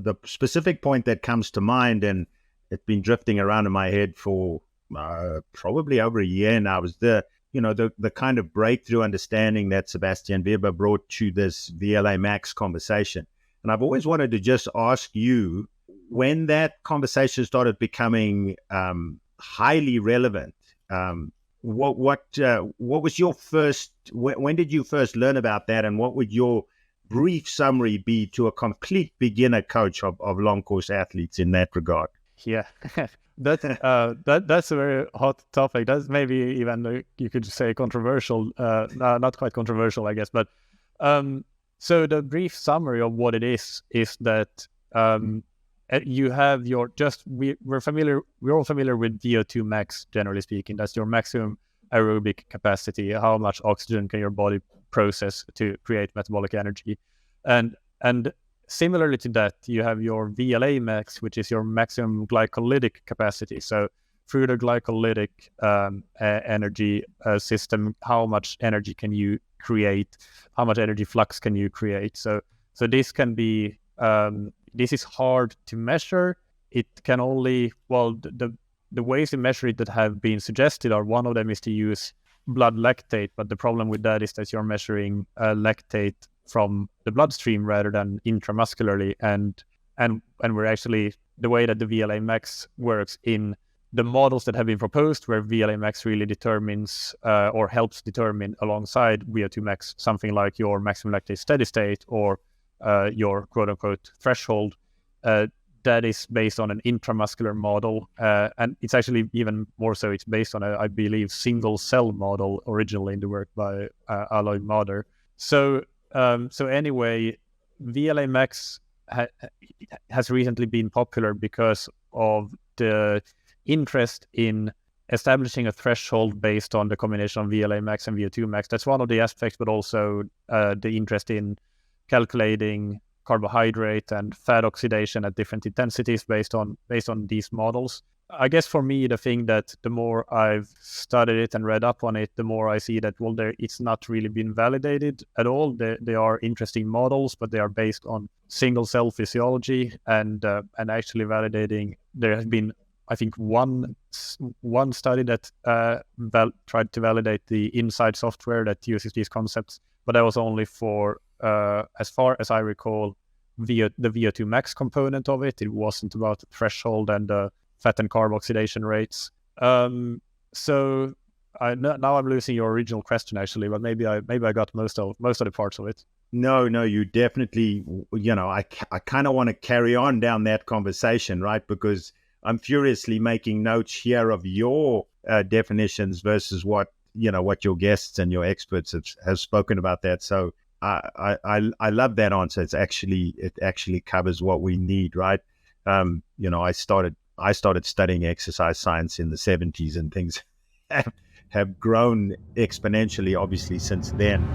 The specific point that comes to mind, and it's been drifting around in my head for probably over a year now, is the kind of breakthrough understanding that Sebastian Weber brought to this VLa Max conversation. And I've always wanted to just ask you, when that conversation started becoming highly relevant, what was your first, when did you first learn about that, and what would your brief summary be to a complete beginner coach of long course athletes in that regard? Yeah, that's a very hot topic. That's maybe even, you could say, controversial. Not quite controversial, I guess. But so the brief summary of what it is that you have your we're all familiar with VO2 max, generally speaking. That's your maximum aerobic capacity. How much oxygen can your body process to create metabolic energy? And similarly to that, you have your VLa Max, which is your maximum glycolytic capacity. So through the glycolytic energy system, how much energy can you create? How much energy flux can you create? So this can be this is hard to measure. It can only, the ways to measure it that have been suggested are, one of them is to use blood lactate, but the problem with that is that you're measuring lactate from the bloodstream rather than intramuscularly, and we're actually, the way that the VLa Max works in the models that have been proposed, where VLa Max really determines or helps determine alongside VO2 max something like your maximum lactate steady state or your quote-unquote threshold, that is based on an intramuscular model, and it's actually even more so, it's based on I believe, single cell model originally in the work by Aloy Mader. So anyway, VLa Max has recently been popular because of the interest in establishing a threshold based on the combination of VLa Max and VO2 max. That's one of the aspects, but also the interest in calculating carbohydrate and fat oxidation at different intensities based on these models. I guess for me, the thing that the more I've studied it and read up on it, the more I see that, it's not really been validated at all. They are interesting models, but they are based on single cell physiology, and actually validating. There has been, I think, one study that tried to validate the inside software that uses these concepts, but that was only for, as far as I recall, the VO2 max component of it. It wasn't about the threshold and the fat and carb oxidation rates. So now I'm losing your original question, actually, but maybe I got most of the parts of it. No, you definitely, I kind of want to carry on down that conversation, right? Because I'm furiously making notes here of your definitions versus what your guests and your experts have spoken about that. So I love that answer. It actually covers what we need, right? I started studying exercise science in the 70s, and things have grown exponentially, obviously, since then.